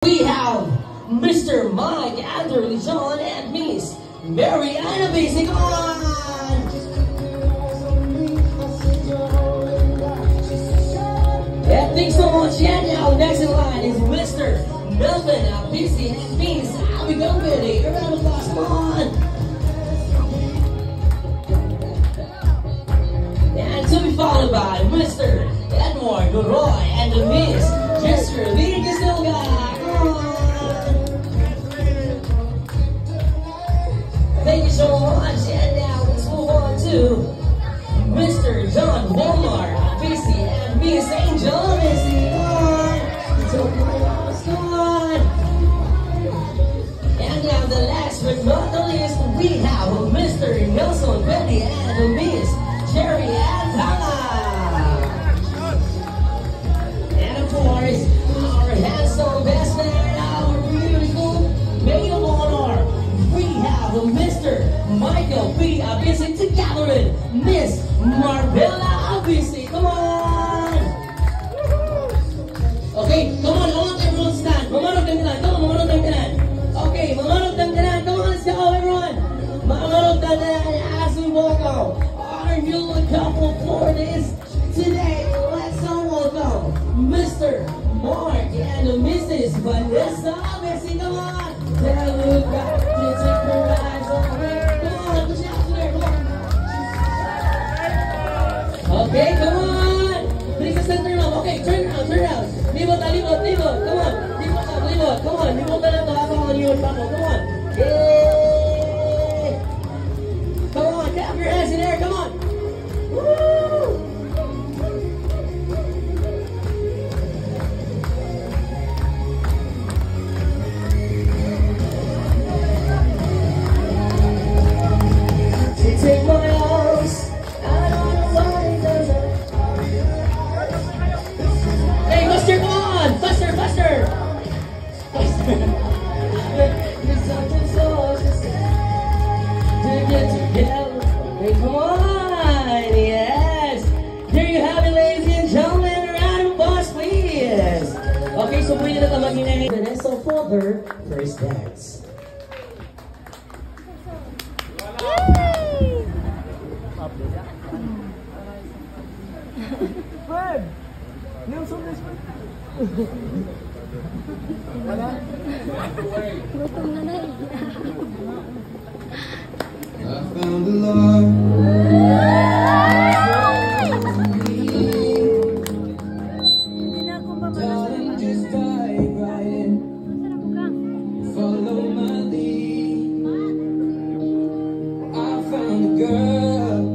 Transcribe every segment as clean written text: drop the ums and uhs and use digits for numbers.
We have Mr. Mike, Andrew, John, and Miss Mary Anna Basic on! Yeah, thanks so much. And now next in line is Mr. Melvin, Busy, and Miss Abby Gilbert. A round of applause, come on! And to be followed by Mr. Edward Roy and Miss Jester Lee Casilga. Thank you so much, and now let's move on to Mr. John Walmart, Busy, and Miss Angel Missy. Come on! And now the last but not the least, we have Mr. Nelson Betty and Miss Cherry Antana. And of course, our handsome best man, our beautiful maid of honor, we have Mr. Michael P. Abisi together with Miss Marbella Abisi. Come on! Okay, come on everyone stand. Mamanod ng kanan. Come on, mamanod ng kanan. Okay, mamanod ng kanan. Come on, let's go everyone. Mamanod ng kanan as we welcome our new couple for this today. Let's all welcome Mr. Mark and Mrs. Vanessa Messi. Come on! There, Luca. You take your eyes off me. Come on, push out there. Come on. Okay, come on. Please the center now. Okay, turn around. Libot. Come on. Libot. Come on. Libot na lang to. Come on. Yay! Come on, clap your hands in there. Come on. Woo! Take my house, I don't know why it doesn't. Hey, Buster, come on! Faster! There's something so just to get together. Hey, come on! Yes! There you have it, ladies and gentlemen. A round of applause, please! Okay, so pwede na ito maging Vanessa for her first dance. Fred! Nelson is wala? Gutom na na eh. I found the Lord. Darling, just dive right in. Follow my lead. I found a girl.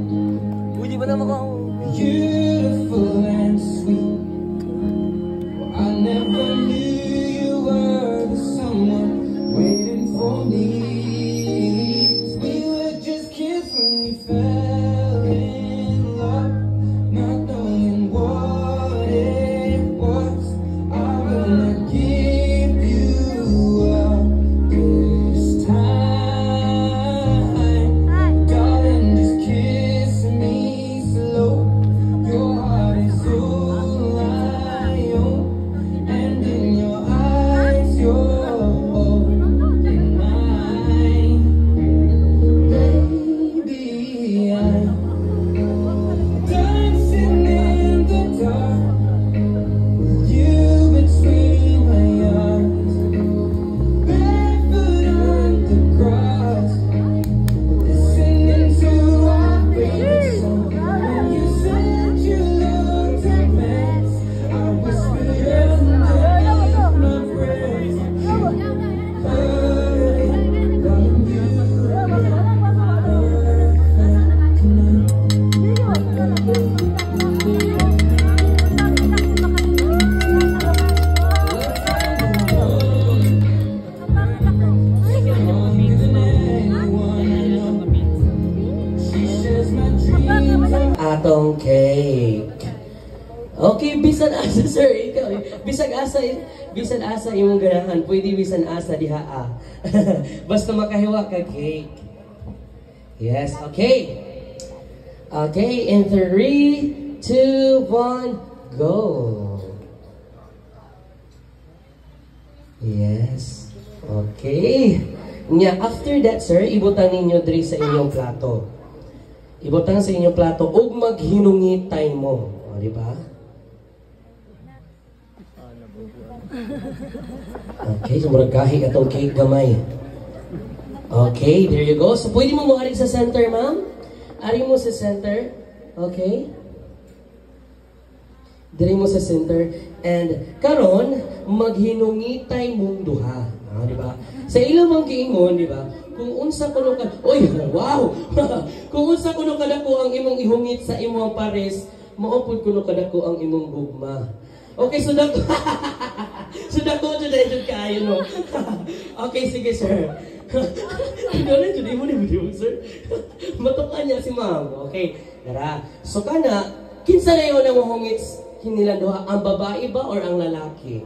Uji ba naman ko? Beautiful and sweet. Well, I never knew you were the someone waiting for me. We were just kids when we fell in love, not knowing what it was. I will not give you up this time. Darling, just kiss me slow. Your heart is all I own, and in your eyes you're holding mine. Baby, I'm dancing in the dark with you between my arms, barefoot on the grass, listening to our favorite song. When you said you looked a mess, I whispered underneath my breath, hurting, darling, you are Atong cake. Okay, bisan asa sir, ikaw. Bisan asa imong ganahan. Pwede bisan asa diha. Basta makahiwa ka cake. Yes, okay. Okay, in 3, 2, 1, go. Yes. Okay. Nya, after that, sir, ibutang ninyo diri sa inyong plato. Ibutang sa inyong plato ug maghinungitay mo. O, di ba? Okay, so murag kahig atong cake gamay. Okay, there you go. So, pwede mo ari sa center, ma'am? Ari mo sa center. Okay? Diri mo sa center. And, karon maghinungitay mong duha. Ah, di ba? Sa ilang mga giingon, di ba? Kung unsa kuno ka, oy, wow! Kung unsa kuno kadako ang imong ihungit sa imong pares, maupod kuno kadako ang imong gugma. Okay, so dako. So dako jud jud kaayo no. Okay, sige sir. Dili jud mo ni video sir. Matukan niya si ma'am. Okay, dara. So kana kinsa na yon ang mahungit kinilang duha, ang babae ba or ang lalaki?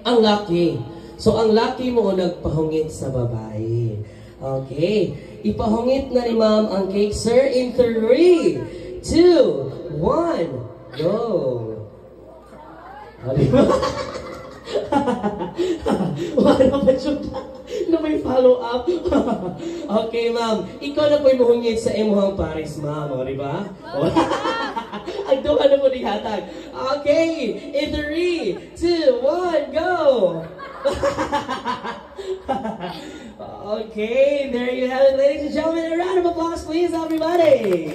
Ang laki. So, ang laki mo nagpahungit sa babae. Okay. Ipahungit na ni ma'am ang cake, sir, in 3, 2, 1, go! Wala pa siya na may follow-up. Okay, ma'am. Ikaw na po'y mahungit sa imuhang pares, ma'am. O, diba? Ang doon na po hatag. Okay. In 3, 2, 1, go! Okay, there you have it, ladies and gentlemen. A round of applause, please, everybody.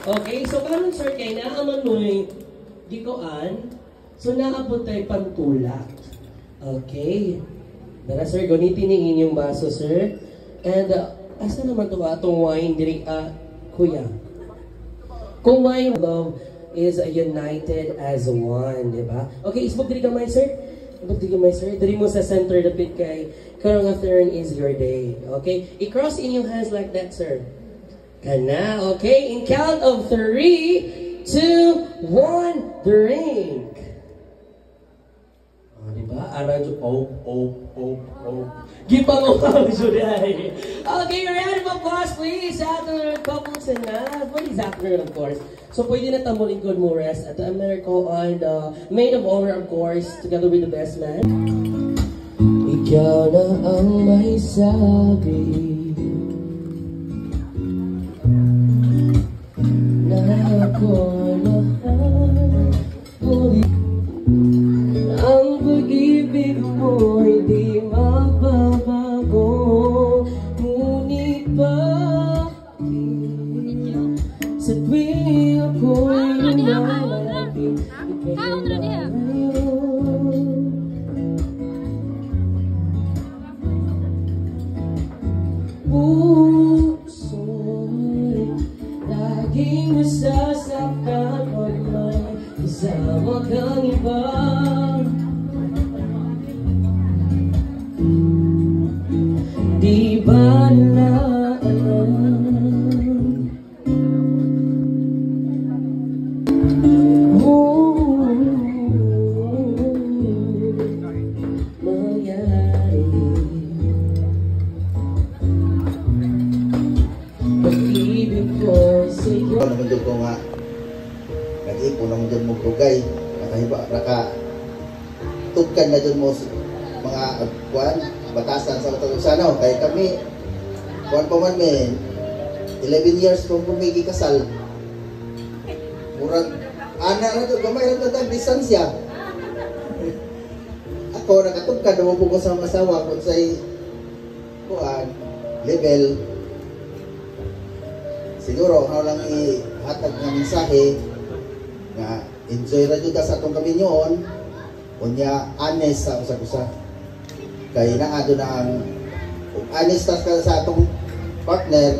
Okay, so karon sir kay naaman mo'y gikoan, so naabot tayo pantulak. Okay. Dara sir, gunitin ni inyong baso, sir. And asa naman to atong wine diri kuya? Kung wine love is united as one, di ba? Okay, isbog diri gamay, sir. Isbog diri gamay, sir. Diri mo sa center dapit kay karong afternoon is your day. Okay? I-cross in your hands like that, sir. Kana, okay? In count of 3, 2, 1, drink. Oh, diba? Aranjo, Gipangupaw, Juday. Okay, a round of applause, please. After couples and for this afternoon, of course. So, pwede na tamulin good mo rest at the Americo on the maid of honor, of course, together with the best man. Ikaw na ang may sabi na ako mahal muli. Ang pag-ibig mo hindi mababago, ngunit bakit sa tuwing ako'y lumalapit, ikaw na ngayon. Puso'y laging masasaktan pag may kasama kang iba. Di ba na alam mangyari? Pag-ibig ko sa'yo. Ano naman dyan ko nga, nag-ipon naman dyan mo tugay, tugkan na dyan mo mga kuwan, batasan sa matulog sana. Kaya kami, kuwan pa man may 11 years kung pumigi kasal. Murag, ana na dyan, gamay na dyan, distansya. Ako, nakatugkan na mo po ko sa masawa kung sa'y kuwan, level. Siguro, ano lang ihatag ng mensahe nga enjoy ra jud sa atong kaminyoon, unya honest sa usa-usa. Kay naa do na ang honest ka sa atong partner,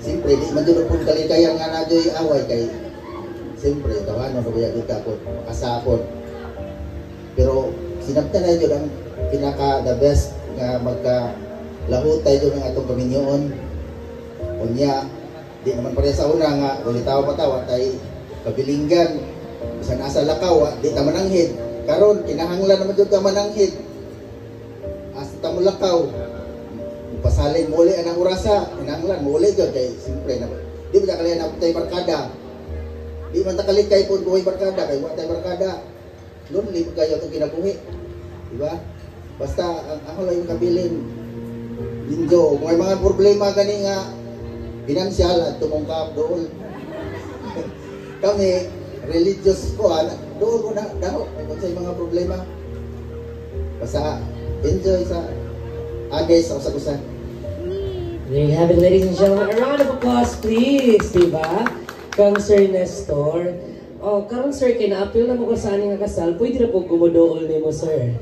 siyempre di man jud pud kalikayan nga nadoy away kay siyempre tawanon ko biya kita po makasapon. Pero sinabtan na jud ang pinaka the best nga magka lahutay jud ang atong kaminyoon. Unya di naman pareha sa una nga ulitaw-patawa tay kabilinggan bisan asa lakaw di ta mananghid karon kinahanglan naman jud ka mananghid asa ta mo lakaw pasalin muli anang orasa kinahanglan muli jud kay simpre na di ba kalayan na tay barkada di man ta kalikay pud buhay barkada kay wa tay barkada lonely kayo to kinabuhi di ba Basta ako lang yung kabilin. Injo, kung may mga problema gani nga pinansyal at tumungkap doon. Kami religious ko doon ko na daw kung sa mga problema. Basta enjoy sa agay sa usa-usa. There you have it, ladies and gentlemen. A round of applause, please, diba? Kang Sir Nestor. Oh, karong sir, kina-appeal na mo ko sa aning kasal. Pwede na po gumodool ni mo, sir.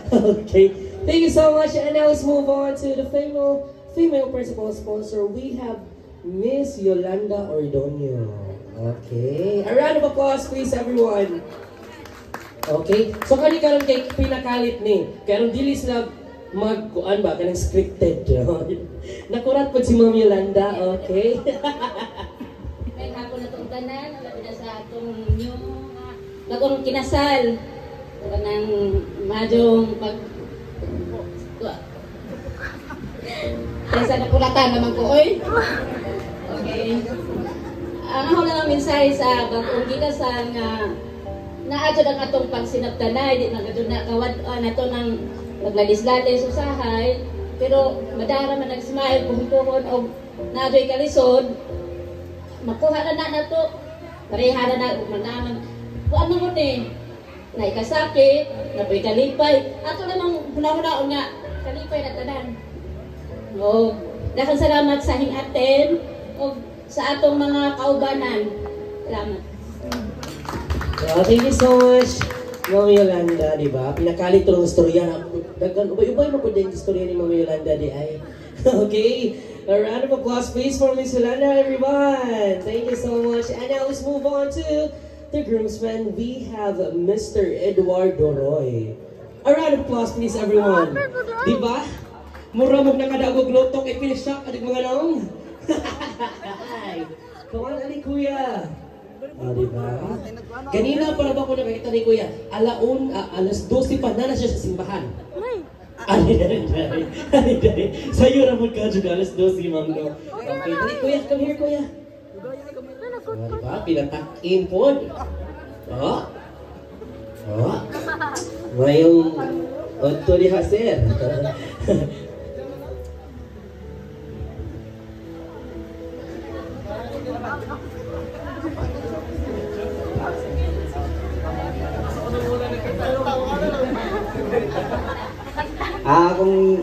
Okay. Thank you so much. And now let's move on to the female principal sponsor. We have Miss Yolanda Ordonio. Okay. A round of applause, please, everyone. Okay. So, karon kay pinakalit ni. Karon dili sila magkuan ba kanang scripted. Nakurat po si Ma'am Yolanda. Okay. May hapon na itong tanan, wala na sa atong new bagong kinasal. Kanang madyong pag... Kaysa nakulatan naman ko, oy. Okay. Ang ako na lang mensahe sa bagong kinasal nga naadyo ang atong pagsinabtanay, di nagadyo na kawad na ito ng magladis-ladis usahay, pero madara man nag-smile, puhon-puhon o naadyo'y kalisod, makuha na to, pareha na manaman. Kung ano mo ni, na ikasakit, na po'y kalipay, ato namang huna-hunaon nga, kalipay na tanan. O, dakan salamat sa hingaten, o sa atong mga kaubanan. Salamat. Thank you so much, Ma'am Yolanda, di ba? Pinakalit ito ng istorya na ubay-ubay mo po din yung istorya ni Ma'am Yolanda, di ay. Okay, a round of applause please for Miss Yolanda, everyone. Thank you so much. And now let's move on to the groomsmen. We have Mr. Eduardo Roy. A round of applause please, everyone. Di ba? Mura mo nakadagog lotong ipinisyak at mga naong. Come on, ali kuya. Diba? Kanina para ba ko nakakita ni Kuya, alas 12 pa na siya sa simbahan. Dari. Sa'yo na mo ka dyan, alas 12, ma'am, no? Okay, dali Kuya, come here, Kuya. Diba? Pinatakin po. Mayong otto di haser. Kung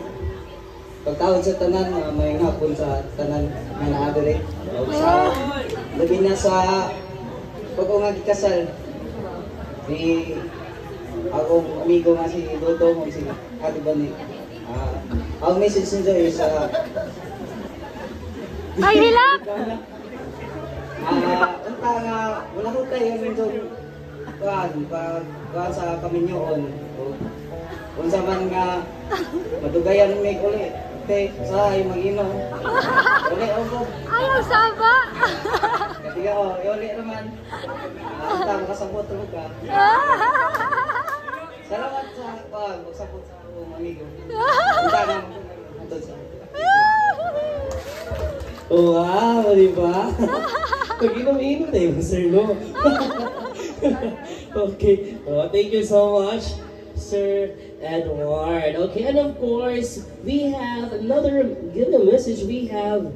pagtawag sa tanan, may hapon sa tanan na naadere. Sa labi na sa pag-unga kasal ni akong amigo nga si Dodo mo si Ate Bani. Ang message nito is Ay, hilak! unta nga wala ko tayo nito pag sa kaminyoon. Kung sa man nga madugayan may uli, sa ay mag-inom. Uli ako. Ayaw saba! Katiga uli naman. Tama kasabot ka. Salamat sa magsabot sa akong amigo. Punta nga matod sa Wow, diba? Pag-inom-inom na yung sir, no? Okay. Thank you so much, Sir Edward. Okay, and of course, we have another good message. We have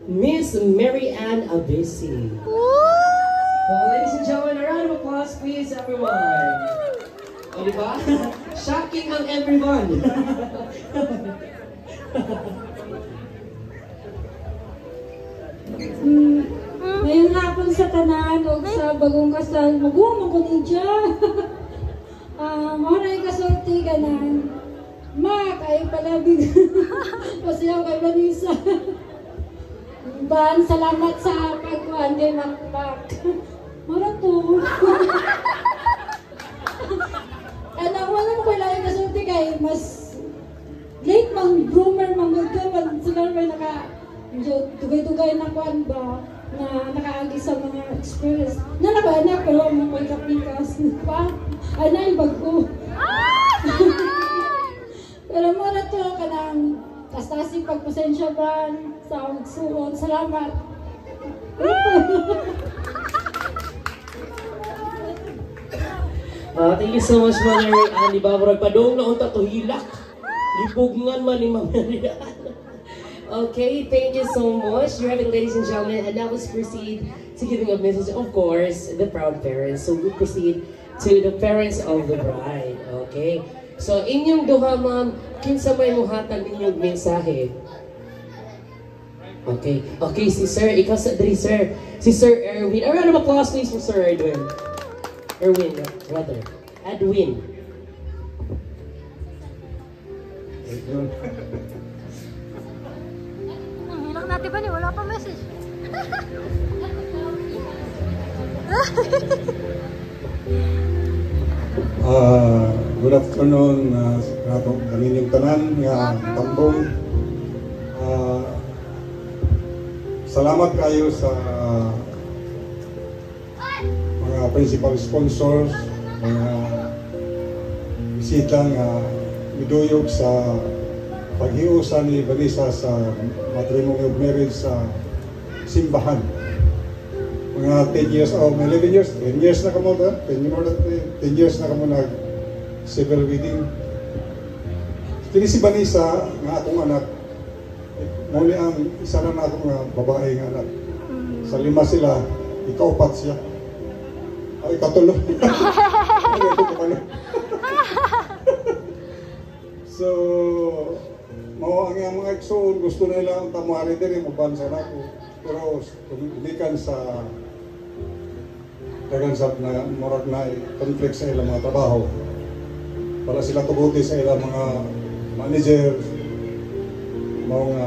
Miss Mary Ann Abisi. Ladies and gentlemen, a round of applause, please, everyone. Diba? Shocking ang everyone. Ngayong hapon sa tanan o sa bagong kasal, mag-uwa ko niya. Mahuray kasulti ka na. Ma, kayo palabig. Pasiyaw kay Vanessa. Ban, salamat sa pagkuhan kay Makmak. Mara to. Anak, wala mo kayo lang kasulti kay mas late mang groomer, mang gagawin. Sila may tugay-tugay na kuhan ba na nakaagi sa mga experience. Na naka-anak pero mga pagkapikas. Ano yung bago? Pero mara to ka ng kastasing pagpasensya ba sa magsuon. Salamat. Thank you so much, Mother Ann. Di ba, marag padong na unta to hilak. Lipugngan man ni Mama Rian. Okay, thank you so much. You have it, ladies and gentlemen. And now let's proceed to giving a message, of course, the proud parents. So we proceed to the parents of the bride. Okay? So inyong duha, ma'am, kinsa may muhatag ninyong mensahe? Okay. Okay, si Sir, ikaw sa dali, Sir. Si Sir Erwin. A round of applause, please, for Sir Erwin. Erwin, rather. Edwin. Hilang natin ba ni? Wala pa message. Good afternoon kaninyong tanan nga tambong. Salamat kayo sa mga principal sponsors, mga bisita nga miduyog sa paghiusa ni Vanessa sa matrimony of marriage sa simbahan. Mga 10 years, 11 years, 10 years na kamo ta, 10 years na kamo nag civil wedding. Kini si Vanessa nga akong anak, muli ang isa na akong babae nga anak. Sa 5 sila, ika-4 siya. Ay, ika-3. So, mao ang iyang mga igsoon, gusto nila ang tamari din yung mabansa na ako. Pero tumikan sa dagan sa na murag na conflict sa ilang mga trabaho. Para sila tuguti sa ilang mga manager, mga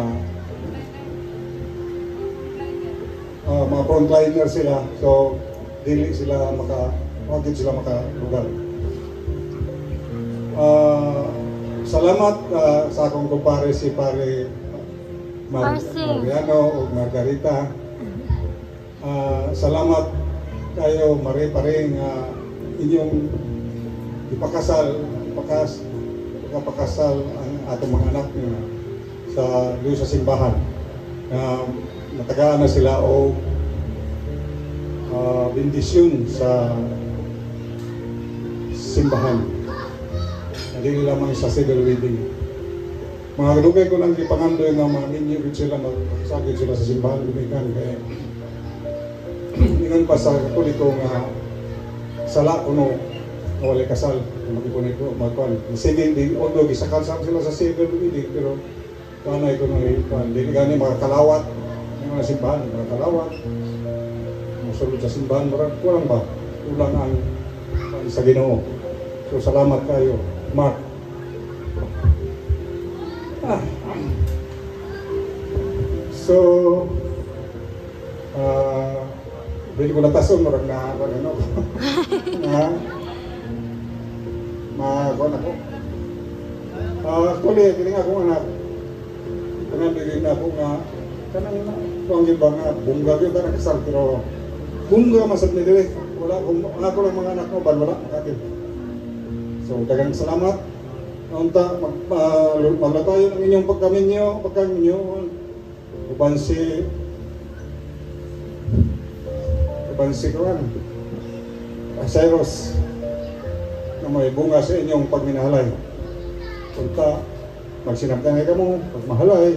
frontliner sila. So, dili sila wakit sila makalugar. Salamat sa akong kumpare si Pare Mariano o Margarita. Salamat kayo pare-pare nga inyong ipakasal ang atong mga anak sa simbahan. Natagaan na sila o bendisyon sa simbahan. Hindi lamang sa civil wedding. Mga kalugay ko lang ipangandoy nga mga ninyo sila magsagid sila sa simbahan gumikan kaya ingon pa sa katoliko nga sala kuno nga wala kasal magipon ko magkuan sige di although gisakal sila sa civil wedding pero kanay ko nang ipan dili gani mga kalawat ng mga simbahan mga kalawat musulod sa simbahan murag kulang ba kulang ang sa Ginoo. So salamat kayo Mark. So, hindi ko natason, marag na ano, ako. Actually, kining akong anak, pinandigin na ako nga, kanang tuwang ba nga, bunga yun ka nakasal, pero bunga masad ni Dili. Wala ko lang mga anak mo, wala makatid. So, dagang salamat. Unta, maglatayon ang inyong pagkaminyo, ubansi kawan, Cyrus, na may bunga sa inyong pagminahalay. Unta, magsinabdangay ka mo, pagmahalay,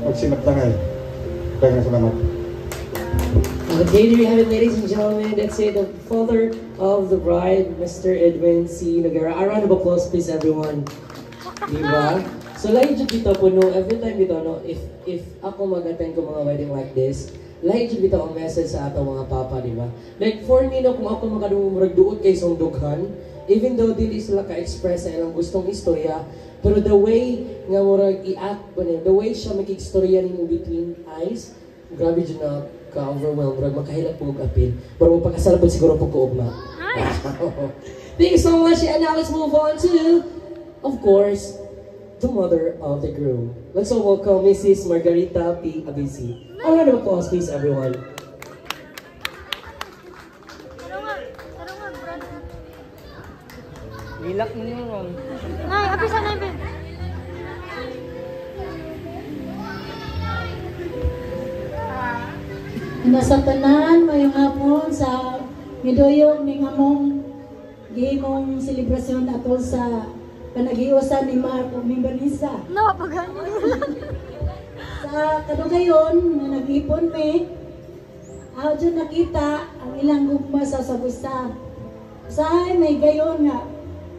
magsinabdangay. Dagang salamat. Okay, there you have it, ladies and gentlemen. That's it. The father of the bride, Mr. Edwin C. Noguera. A round of applause, please, everyone. Diba? So, lahi dyan dito po, no, every time dito, no, if ako mag-attend ko mga wedding like this, lahi dyan dito ang message sa ato mga papa, diba? Like, for me, no, kung ako makadumurag-duot kay isang dughan, even though dili sila ka-express sa ilang gustong istorya, pero the way nga murag i-act po niya, the way siya mag-istorya ninyo between eyes, grabe dyan na ka-overwhelmed, makahilap po mag-apil. Pero magpakasalapod siguro po ko-ugma. Thank you so much, and now let's move on to, of course, the mother of the groom. Let's all welcome Mrs. Margarita P. Abisi. A round of applause, please, everyone. Nilak mo niyo ron. Nay, abisa na yun. Nasa tanan, mayong hapon sa miduyog ning among gihimong selebrasyon atol sa panagiusan ni Marco Mimbanisa. No, pagani. Sa kadugayon, nga nag-ipon me, dyan nakita ang ilang gugma sa sabusta. Usahay may gayon nga,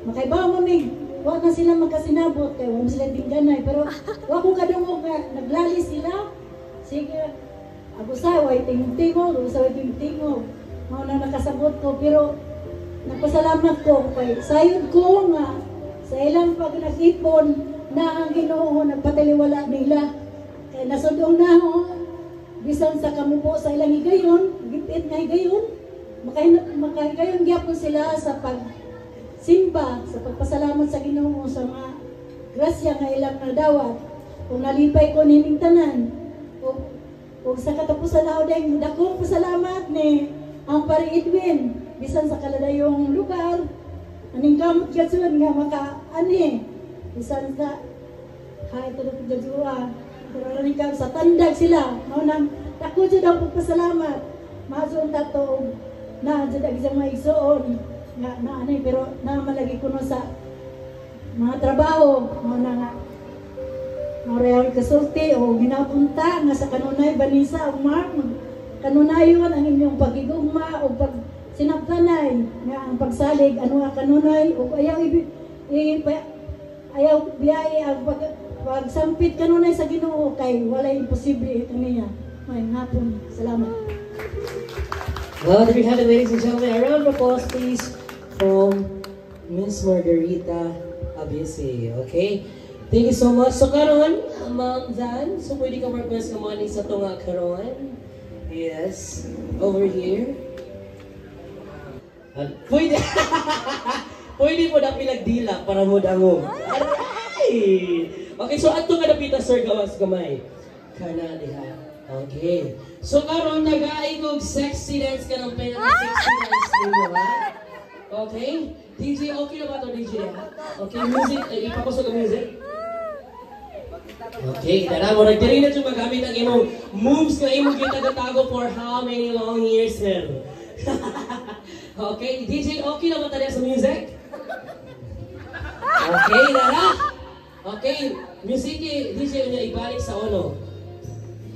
makaibaw mo mi, huwag na sila magkasinabot, kaya huwag sila tingganay. Pero huwag ko kadungog nga, naglali sila. Sige, ako sa way tingog-tingog, ako sa way tingog-tingog. Mga na nakasabot ko, pero nagpasalamat ko kay sayod ko nga sa ilang pag nag-ipon na ang Ginoo nagpataliwala nila. Kaya nasundong na ako, bisan sa kamupo sa ilang higayon, gipit nga higayon, makahigayon gyapon sila sa pagsimba, sa pagpasalamat sa Ginoo sa mga grasya nga ilang nadawat. Kung nalipay ko nining tanan, kung sa katapusan ako dahil dakong pasalamat ni ang Pari Edwin, bisan sa kaladayong lugar, aning kamot gatsun nga maka-ani, bisan sa hay ito na pagdadua, pero sa tandag sila, maunang tako dyan ang pagpasalamat, masun tato na dyan ang isang mga igsoon, nga ani, pero namalagi ko no sa mga trabaho, mauna nga, Real kasulti o ginapunta nga sa kanunay Vanessa o Mark, kanunayon ang inyong pagigugma o pag sinaptanay nga ang pagsalig ano nga kanunay o ayaw ayaw biyay ang pagsampit kanunay sa Ginoo kay walay imposible ito niya. May hapon. Salamat. Well, there we have it, ladies and gentlemen. A round of applause, please, from Miss Margarita Abisi. Okay? Thank you so much. So karon, Ma'am Dan, so pwede ka request ka money sa tunga karon? Yes. Over here. Pwede. Pwede mo na pinagdila para mo dangog. Aray! Okay, so ato nga napita, sir, gawas gamay. Kana diha. Okay. So karon nag-aigog sexy dance ka ng pera ng sexy dance mo, ha? Okay? DJ, okay na ba ito, DJ, ha? Okay, music, ipapasok ang music. Okay, tara mo, nagdiri na siya magamit ang imong moves na imong gitagatago for how many long years, sir? Okay, DJ, okay na ba tayo sa music? Okay, tara! Okay, music, DJ, niya ibalik sa ono.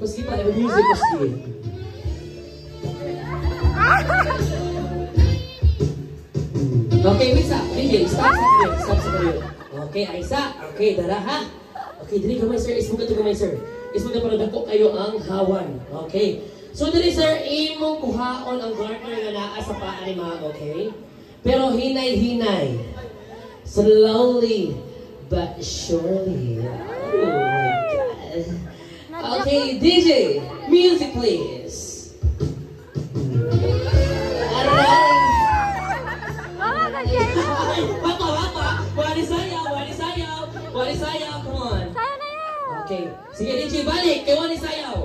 Kuski pa, music, kuski. Okay, wait sa, DJ, stop sa kayo. Okay, Aisa, okay, tara ha? Okay, dili gamay sir, ismuga to gamay sir. Ismuga para dako kayo ang hawan. Okay. So dili sir, imong kuhaon ang garter nga naa sa paa ni mga, okay? Pero hinay-hinay. Slowly but surely. Oh my God. Okay, DJ, music please. Aray! Wapa! Wali sayaw! Come on. Okay. Sige, DJ, balik. Kay wali sayaw.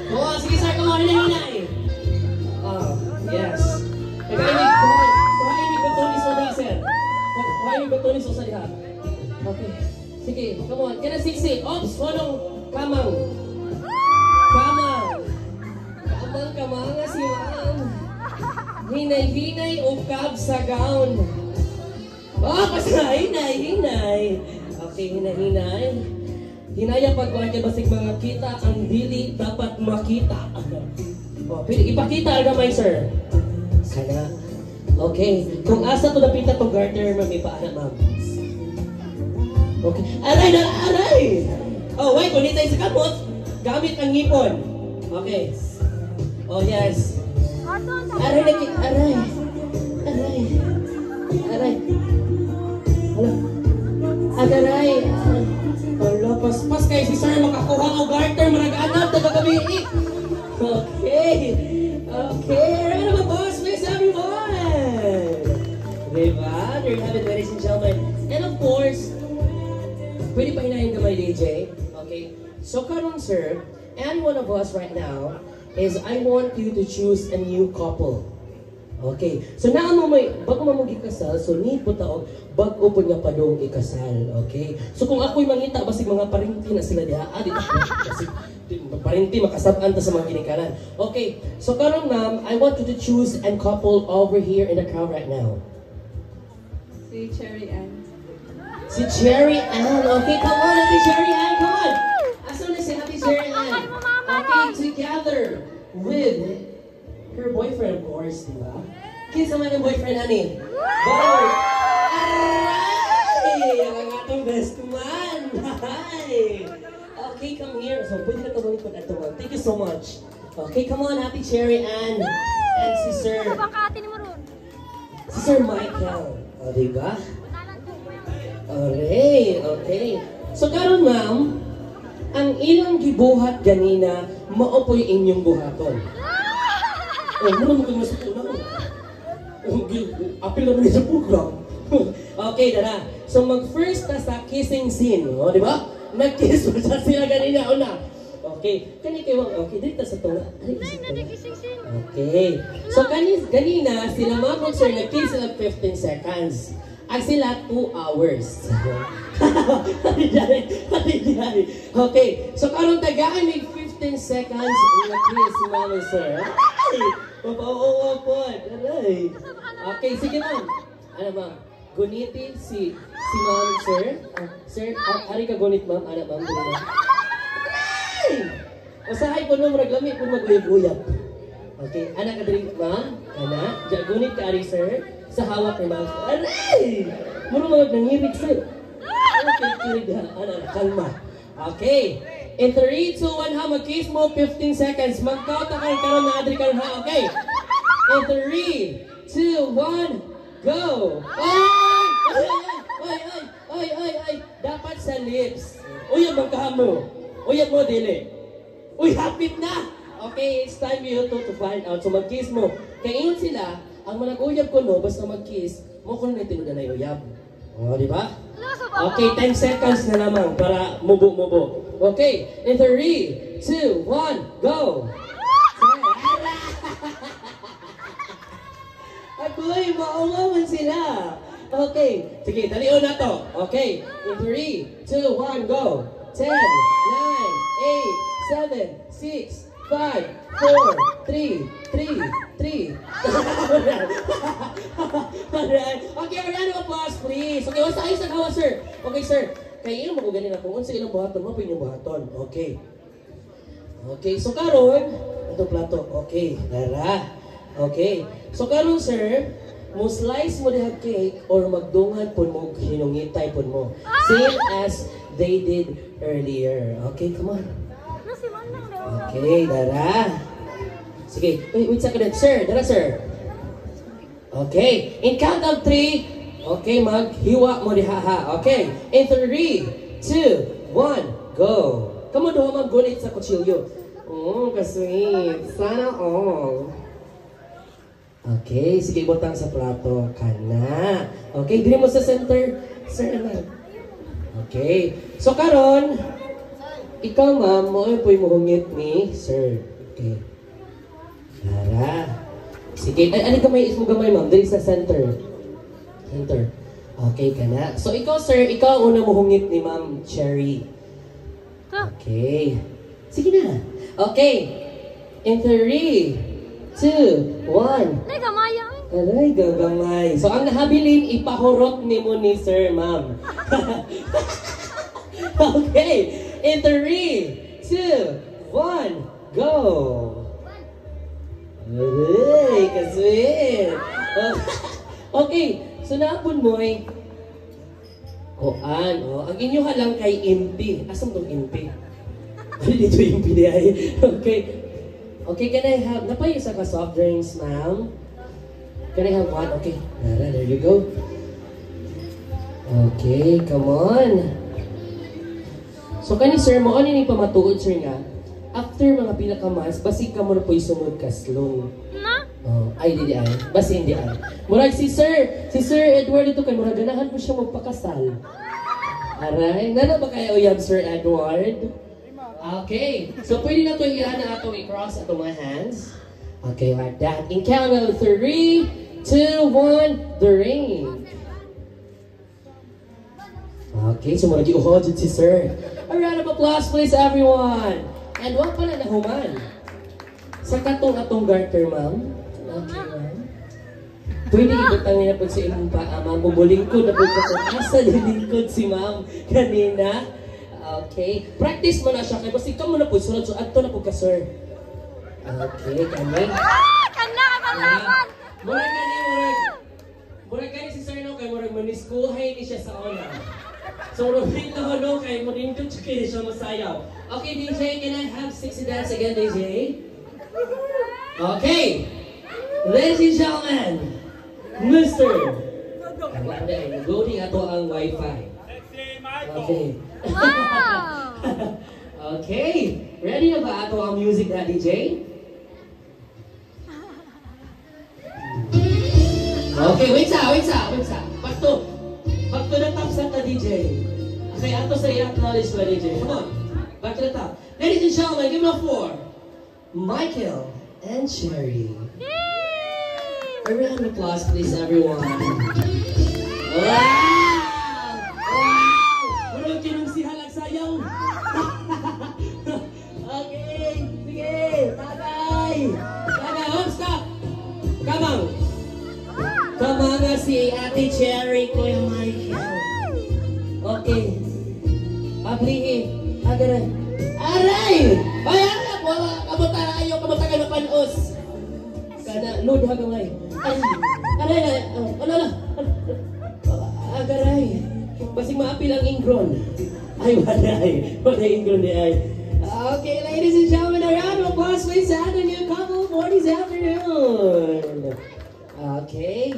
Oh, sige, sir. Come on. Hinay. Oh, yes. Kuhain ni batonis o sir. Kuhain ni batonis o sa lihat. Okay. Sige, come on. Kaya siksi. Ops, honong kamang. Kamang nga si ma'am. Hinay-hinay o kab sa gown. Oh, basta hinay. Okay, hinay. Hinaya pagkuhan kay basig mga kita, ang dili dapat makita. Oh, ipakita ang gamay, sir. Sana. Okay. Kung asa to napita tong garter, may paana, ma'am. Okay. Aray! Oh, wait, kung nitay sa kamot, gamit ang ngipon. Okay. Oh, yes. Aray. Aray. Hala, pas kayo si sir, makakuha ng garter, marag-anap, tagagabi. Okay. Round of applause, please, everyone. Diba? There you have it, ladies and gentlemen. And of course, pwede pa hinahin kamay, DJ. Okay. So, karon sir, and one of us right now, is I want you to choose a new couple. Okay. So naa mo may bago mo ikasal, so need po taog bago po nga padong ikasal. Okay? So kung ako'y mangita basig mga parinti na sila diha, dito basig parinti makasab-an ta sa mga ginikanan. Okay. So karon ma'am, I want you to choose and couple over here in the crowd right now. Si Cherry Ann. Si Cherry Ann. Okay, come on, Ate Cherry Ann, come on. Asan na si Ate Cherry Ann? Okay, together with her boyfriend, of course, di ba? Kinsa man ang boyfriend, ani? Boy! Aray! Ang atong best man! Hi! Okay, come here. So, pwede na ito malikod ato, ma'am. Thank you so much. Okay, come on, Ate Cherry Ann. And si Sir... Si Sir Michael. O, di ba? Okay. So, karon ma'am, ang ilang gibuhat ganina, maopoy inyong buhaton. Muna mo kayo sa tuna. Apil naman sa program. Okay, dara. So, mag-first na sa kissing scene. O, di ba? Nag-kiss mo sa sila ganina. Una. Okay. Okay, dito sa tuna. Okay. So, ganina, sila mga sir, nag-kiss sila 15 seconds. Ang sila 2 hours. Okay. So, karong tagaan may 15 seconds na kiss, mama, sir. Ay! Mapawawa po. Aray. Okay, sige ma'am. Ano ma'am? Gunitin si ma'am, sir. Sir, ari ka gunit ma'am. Ano ma'am? Aray! Usahay po nung raglami kung mag-uyab-uyab. Okay, anak ka drink ma'am. Anak, gunit ka ari sir. Sa hawak ni ma'am. Aray! Muro mga nangirig sir. Okay, kirig ha. Ano, kalma. Okay. In 3, 2, 1, ha, mag-kiss mo, 15 seconds. Mag-count na kayo karon na adri karon ha, okay? In 3, 2, 1, go! Ay! Dapat sa lips. Uyab magkahamo. Uyab mo, dili. Uy, hapit na! Okay, it's time you to find out. So mag-kiss mo. Kaya ingon sila, ang manag-uyab ko no, basta mag-kiss, mo ko na tinuda na uyab. O, di ba? Okay, 10 seconds na lamang para mubo-mubo. Okay, in 3, 2, 1, go! Agoy, mauwawan sila. Okay, sige, dalion na to. Okay, in 3, 2, 1, go! 10, 9, 8, 7, 6, 5, 4, 3. Alright. Okay, a round of applause, please. Okay, what's the ayos na kawa, sir? Okay, sir. Kaya ilang maguganin ako. Kung sa ilang buhaton, mo inyong buhaton. Okay. Okay, so karon, ito plato. Okay, dara. Okay. So karon, sir, mo slice mo dihag cake or magdungad po mo, hinungitay po mo. Same as they did earlier. Okay, come on. Okay, dara. Sige, wait second. Sir, dara, sir. Okay, in count of 3, okay, maghiwa mo diha ha. Okay, in 3, 2, 1, go. Come on, duha mag-gunit sa kutsilyo. Kasweet. Sana all. Okay, sige, butang sa plato. Kana. Okay, dili mo sa center. Sir, anak. Okay, so karon, ikaw ma'am, mo ay muhungit ni sir. Okay. Dara. Sige, ano gamay is mo gamay ma'am? Dali sa center. Center. Okay ka na. So ikaw sir, ikaw una mo hungit ni ma'am Cherry. Okay. Sige na. Okay. In 3, 2, 1. Nay, gamaya. Aray, gagamay. So ang nahabilin, ipahurot ni mo ni sir ma'am. Okay. In 3, 2, 1, go! Aray, kaswit! Okay, so naapon mo ay ang inyo halang kay impi. Asan tong impi? Ano dito impi di ay? Okay. Okay, can I have, napay isa ka soft drinks, ma'am? Can I have one? Okay, Nara, there you go. Okay, come on. So kani sir mo, ano yung pamatuod sir nga? After mga pila ka months, basig ka mo na po yung sunod ka slow. Na? Ay, di ay. Basi hindi ay. Murag si Sir Edward ito kay murag ganahan mo siya magpakasal. Aray, nana ba kayo uyab Sir Edward? Okay, so pwede na ito iyan na ato i-cross ato mga hands. Okay, like that. In count of 3, 2, 1, the ring. Okay, so muna giuhod si sir. A round of applause please everyone. And wala pala na human. Sa atong garter, ma'am. Okay, ma'am. Pwede ibutang niya po sa imong paa, ma'am. Bumulingkod na po ka sa asa lilingkod si ma'am kanina. Okay. Practice mo na siya. Kaya basta ikaw muna po sunod. So, adto na po ka, sir. Okay, kanin. Kanya ka malaman! Murag gani si sir no, kay murag maniskuhay ni siya sa ona. So, murag no, kay marindot siya kayo siya masayaw. Okay, DJ, can I have 60 dance again, DJ? Okay. Ladies and gentlemen, Mr. Loading ato ang Wi-Fi. Okay. Wow! Okay. Ready na ba ato ang music na, DJ? Okay, wait sa. Back to the top sa DJ. Okay, ato sa i-acknowledge na DJ. Come on. Back to the top. Ladies and gentlemen, give it up for Michael and Cherry. A round of applause, please, everyone. Wow! Wow! Kinong si Halag Sayaw. Okay, sige. Tagay. Oh, stop. Kamang nga si Ate Cherry, Kuya Michael. Okay. Pablihi. Agaray. Aray! Ay, alam mo, kamuta kayo mapanos. Kada, load ha gamay. Aray na, ano na? Agaray. Basing maapil ang ingron. Ay, wala ingron ni ay. Okay, ladies and gentlemen, a round of applause please sa ating new couple for this afternoon. Okay.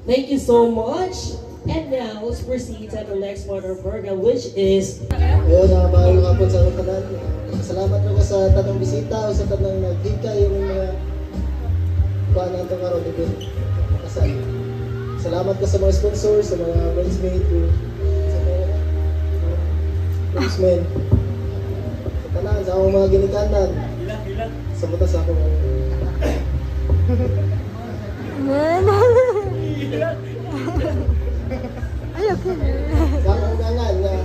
Thank you so much. And now, let's proceed to the next part of our program, which is... Ayun, mahal ka po sa tanan. Salamat po sa tanong bisita o sa tanong nagdikay yung mga kuhaan na itong karoon dito. Kasal. Salamat po sa mga sponsors, sa mga bridesmaid, sa mga groomsmen. Sa tanan, sa akong mga ginikanan. Sa butas ako. Ay, okay. Sa akong ungangan nga.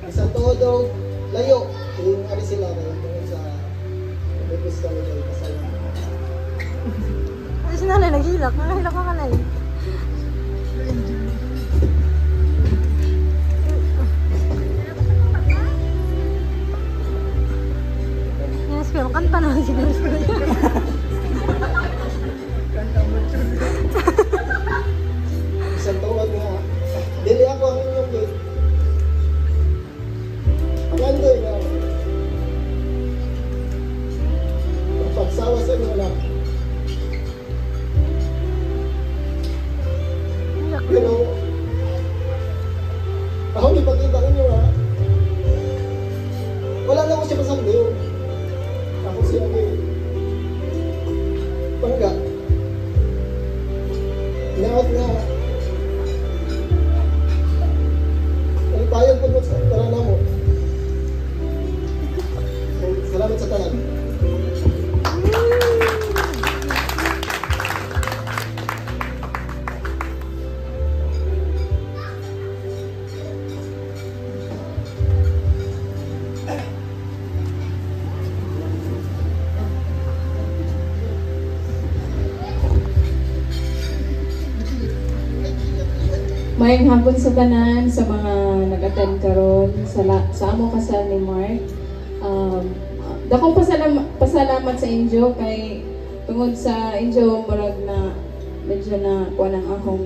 Isang todo, layo. Yung ari sila ngayon sa Pagkakos kami kayo kasal. Ay, sinalay, naghilak. Naghilak ka kalay. Yes, pero kanta naman siguro. Isang tawag nga. Dili ako ang inyong gate. Ang andoy nga. Ang pagsawa sa inyo lang. Pero, ako ipagkita ninyo ha. Wala na ko siya masambiyo. Ako siya bangga. Inaot nga. Ang payag po sa tanan mo. Salamat sa tanan. Mayang hapon sa tanan sa mga nag-attend karon sa amo kasal ni Mark. Dakong pasalamat sa inyo kay tungod sa inyo murag na medyo na kuha ng akong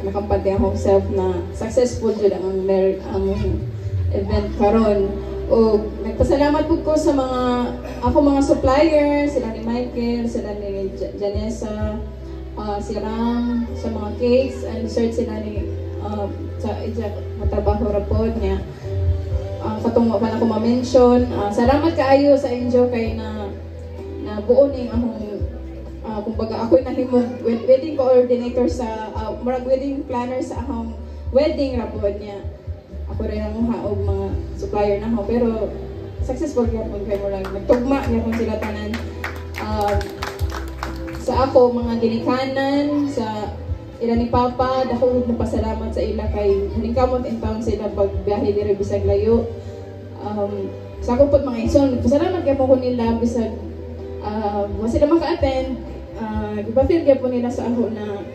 nakampante akong self na successful jud ang event karon. O nagpasalamat po ko sa mga supplier, sila ni Michael, sila ni Janessa, si Ram, sa mga cakes, and search sila ni sa matrabaho rapod niya. Katong pa na ko ma-mention, salamat kaayo sa inyo kay na buo ning akong kumbaga ako'y nahimong wedding coordinator sa murag wedding planner sa akong wedding rapod niya. ako rin ang og mga supplier na ako, pero successful gyapon kay murag nagtugma gyapon sila tanan. Sa ako mga ginikanan sa ila ni Papa, dako nagpasalamat sa ila kay haningkamot in town sila pagbiyahe diri bisag layo. Sa ako po mga igsoon, nagpasalamat gyapon ko nila bisag wa sila maka-attend. Gipafeel gyapon nila sa ako na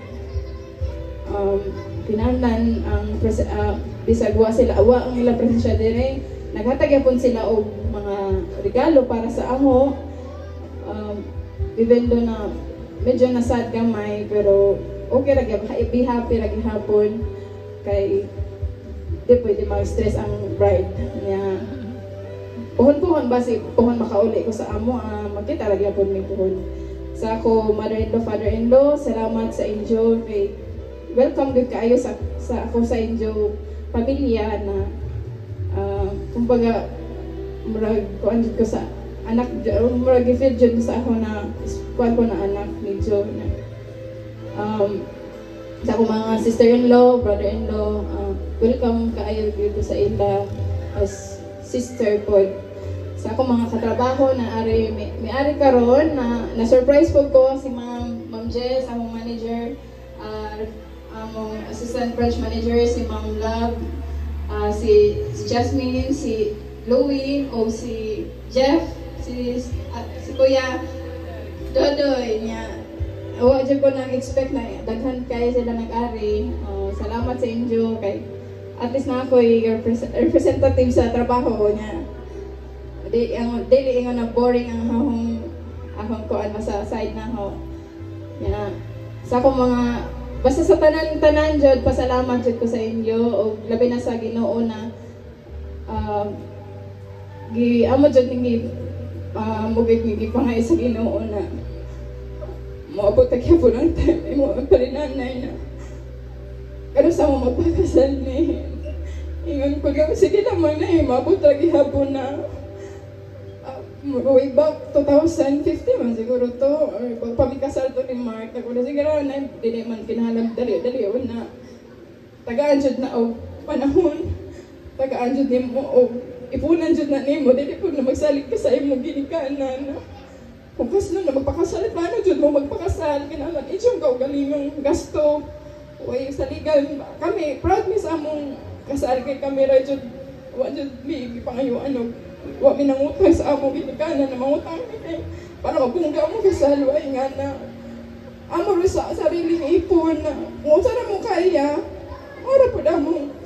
pinanglan ang bisag wa sila awa ang ilang presensya dire. Naghatag gyapon sila og mga regalo para sa ako. Even though na medyo nasad gamay, pero okay ra gyud, be happy ra gihapon kay di pwede mag-stress ang bride niya. Puhon-puhon ba si puhon makauli ko sa amo, magkita ra gyapon mi puhon. Sa ako mother-in-law, father-in-law, salamat sa inyo kay welcome gud kaayo sa ako sa inyo pamilya na kumbaga murag kuan ko sa anak, murag i-feel jud sa ako na kuan ko na anak medyo na sa akong mga sister-in-law, brother-in-law, welcome kaayo dito sa ila as sister po. Sa akong mga katrabaho na may ari karon na surprise po ko si Ma'am Jess, among manager, among assistant branch manager si Ma'am Love, si Jasmine, si Louie, o si Jeff, si Kuya Dodoy niya. Wa jud ko nag-expect na daghan kay sila nag-ari. Salamat sa inyo kay at least na ako representative sa trabaho ko niya. Dili ingon na boring ang ahong kuan sa side na ho. Yan. Sa akong mga basta sa tanan jud pasalamat jud ko sa inyo o labi na sa Ginoo na amo jud ni mugig ni pangay sa Ginoo na moabot ta gyapon ang time mo palinanay na kano sa mo magpakasal ni ingon ko lang sige naman na moabot ra gihapon na way back 2050 man siguro to or pagpamikasal to ni Mark ako na siguro na dili man kinahalam dali na tagaan jud na og panahon tagaan jud nimo og ipunan jud na nimo dili pud na magsalig ka sa imong ginikanan. Kung kasno na magpakasal, paano jud mo magpakasal? Kinahanglan inyong kaugalingong gasto. Way saligan kami, proud mi sa among kasal kay kami ra jud wa jud mi gipangayuan og wa mi nangutang sa among ginikanan na mangutang mi kay para mabungga mo kasal way nga na amo sa sariling ipon na kung sa mo kaya ora pud among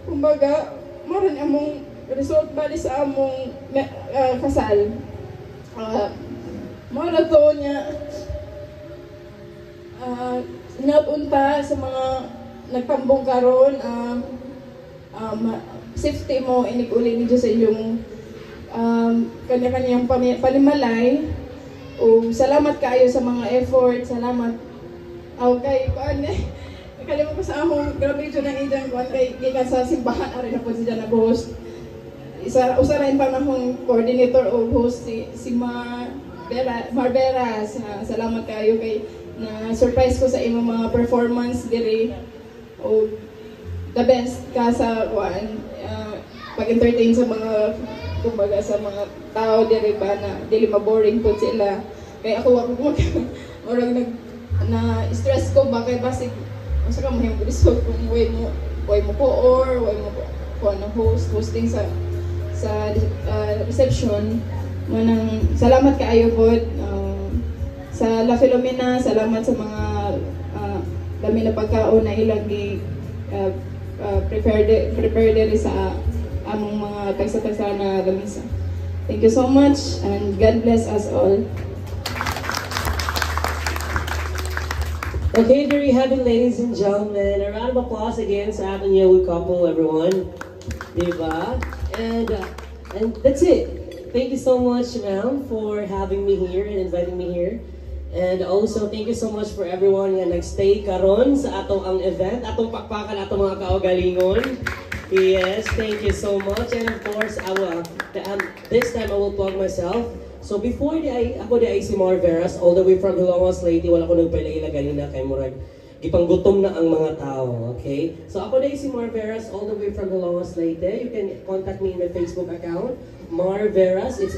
kumbaga maran among result bali sa among kasal. Mara to niya napunta sa mga nagtambong karon safety mo inig-uli ni Diyos sa inyong kanya-kanyang panimalay o salamat kaayo sa mga effort, salamat okay, nakalimutan ko sa among grabe dyan ang idang kuan kay gikan sa simbahan ari na po siya nag-host usa rin pa akong coordinator o host si Marberas. Salamat kayo kay na surprise ko sa imong mga performance diri o the best ka sa pag-entertain sa mga kumbaga sa mga tao diri ba na dili ma-boring pud sila kay ako na stress ko ba kay basig unsa ka mahimo result kung way mo ko or way mo ko hosting sa reception. Manang salamat kaayo pod sa La Filomena, salamat sa mga dami na pagkaon na ilang prepare diri sa among mga tagsa-tagsa na lamisa. Thank you so much and God bless us all. Okay, there you have it, ladies and gentlemen. A round of applause again sa ating young couple, everyone. Diba? And that's it. Thank you so much, ma'am, for having me here and inviting me here. And also, thank you so much for everyone nga nagstay karon sa atong ang event, atong pakpakan, atong mga kaugalingon. Yes, thank you so much. And of course, this time I will plug myself. So before ako di ay si Marveras, all the way from Hilongos Lady, wala ko nagpailaila ganina kay Murag. gipanggutom na ang mga tao, okay? So ako na si Marveras all the way from Hilongos Leyte. You can contact me in my Facebook account, Marveras. It's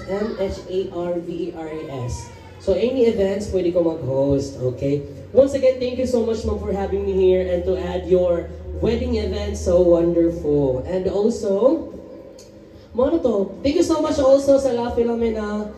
Marveras. So any events, pwede ko mag-host, okay? Once again, thank you so much, ma'am, for having me here and to add your wedding event, so wonderful. And also, thank you so much also sa La Filomena